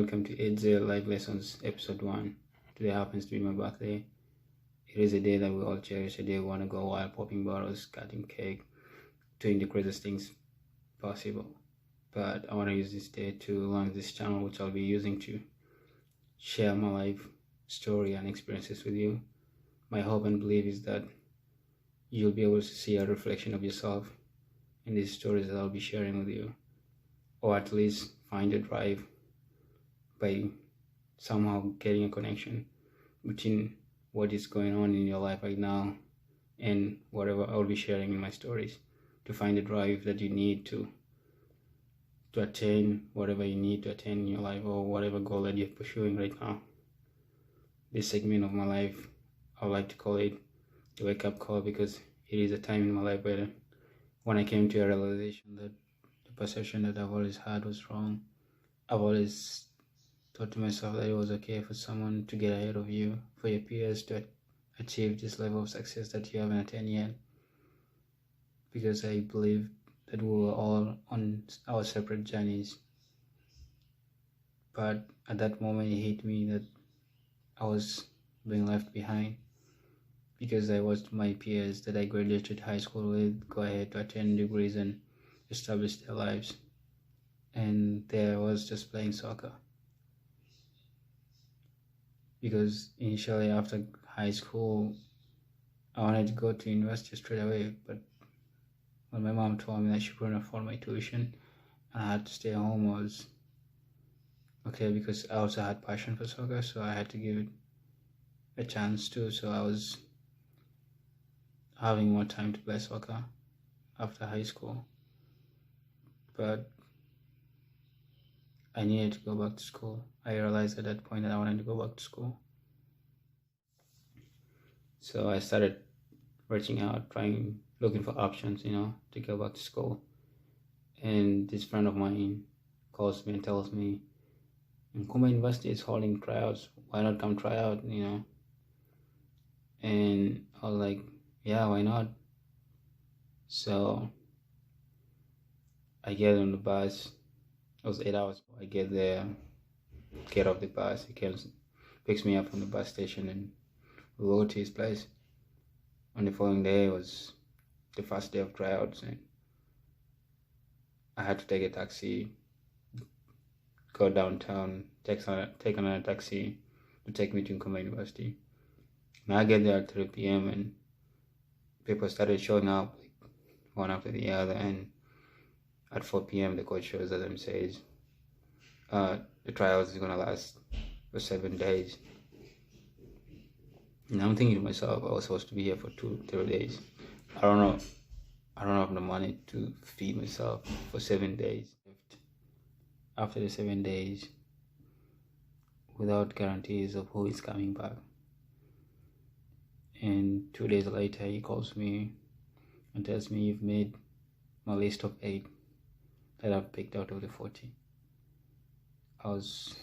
welcome to Tsdm Live Lessons Episode 1. Today happens to be my birthday. It is a day that we all cherish, a day we want to go wild, popping bottles, cutting cake, doing the craziest things possible. But I want to use this day to launch this channel, which I'll be using to share my life story and experiences with you. My hope and belief is that you'll be able to see a reflection of yourself in these stories that I'll be sharing with you, or at least find a drive by somehow getting a connection between what is going on in your life right now and whatever I'll be sharing in my stories, to find a drive that you need to attain whatever you need to attain in your life, or whatever goal that you're pursuing right now. This segment of my life, I like to call it the wake-up call, because it is a time in my life where when I came to a realization that the perception that I've always had was wrong. I've always thought to myself that it was okay for someone to get ahead of you, for your peers to achieve this level of success that you haven't attained yet, because I believe that we were all on our separate journeys. But at that moment it hit me that I was being left behind, because I watched my peers that I graduated high school with go ahead to attain degrees and establish their lives, and there I was just playing soccer. Because initially after high school I wanted to go to university straight away, but when my mom told me that she couldn't afford my tuition and I had to stay home, I was okay, because I also had passion for soccer, so I had to give it a chance too. So I was having more time to play soccer after high school, but I needed to go back to school. I realized at that point that I wanted to go back to school. So I started reaching out, looking for options, to go back to school. And this friend of mine calls me and tells me, Nkumba University is holding tryouts. Why not come try out, And I was like, yeah, why not? So I get on the bus. It was 8 hours. I get there, get off the bus. He picks me up from the bus station, and we go to his place. On the following day was the first day of tryouts, and I had to take a taxi, go downtown, take another taxi to take me to Nkumba University. And I get there at 3 p.m. and people started showing up, like, one after the other, and at 4 p.m. the coach shows up and says, the trials is gonna last for 7 days. And I'm thinking to myself, I was supposed to be here for 2-3 days. I don't have the money to feed myself for 7 days. After the 7 days, without guarantees of who is coming back. And 2 days later, he calls me and tells me, you've made my list of 8 that I've picked out of the 40. I was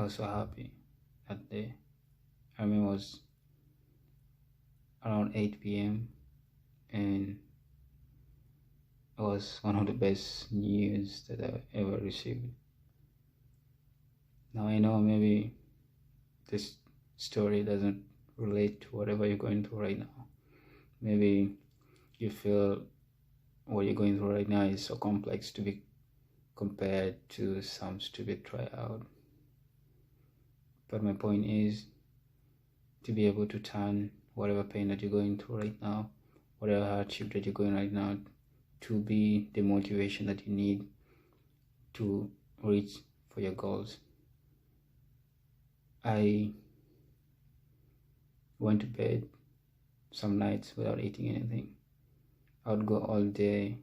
so happy that day. I remember it was around 8 p.m. and it was one of the best news that I've ever received. Now I know maybe this story doesn't relate to whatever you're going through right now. Maybe you feel what you're going through right now is so complex to be compared to some stupid tryout. But my point is to be able to turn whatever pain that you're going through right now, whatever hardship that you're going right now, to be the motivation that you need to reach for your goals. I went to bed some nights without eating anything. I would go all day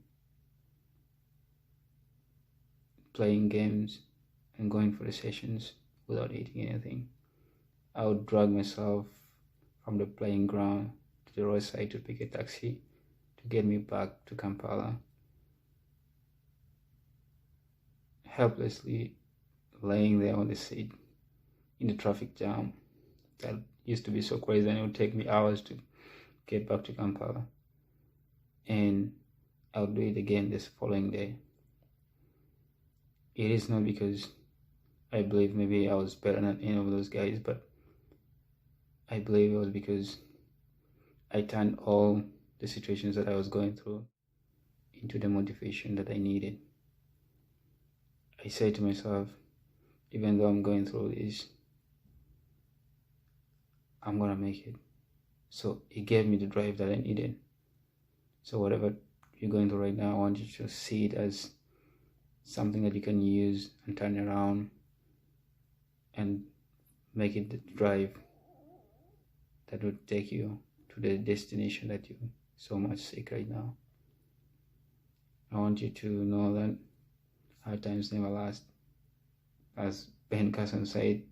playing games and going for the sessions without eating anything. I would drag myself from the playing ground to the roadside to pick a taxi to get me back to Kampala, helplessly laying there on the seat in the traffic jam that used to be so crazy, and it would take me hours to get back to Kampala. And I'll do it again this following day. It is not because I believe maybe I was better than any of those guys, but I believe it was because I turned all the situations that I was going through into the motivation that I needed. I said to myself, even though I'm going through this, I'm gonna make it. So it gave me the drive that I needed. So whatever you're going through right now, I want you to see it as something that you can use and turn around and make it the drive that would take you to the destination that you so much seek right now. I want you to know that hard times never last. As Ben Carson said,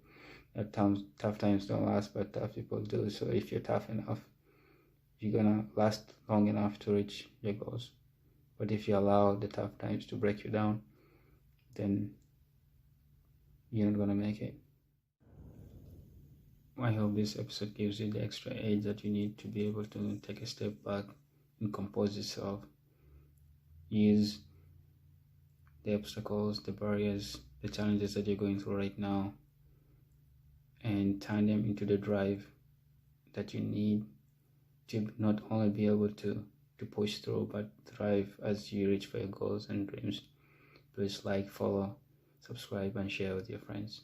that tough times don't last, but tough people do. So if you're tough enough, you're gonna last long enough to reach your goals. But if you allow the tough times to break you down, then you're not gonna make it. I hope this episode gives you the extra edge that you need to be able to take a step back and compose yourself. Use the obstacles, the barriers, the challenges that you're going through right now, and turn them into the drive that you need to not only be able to push through, but thrive as you reach for your goals and dreams. Please like, follow, subscribe, and share with your friends.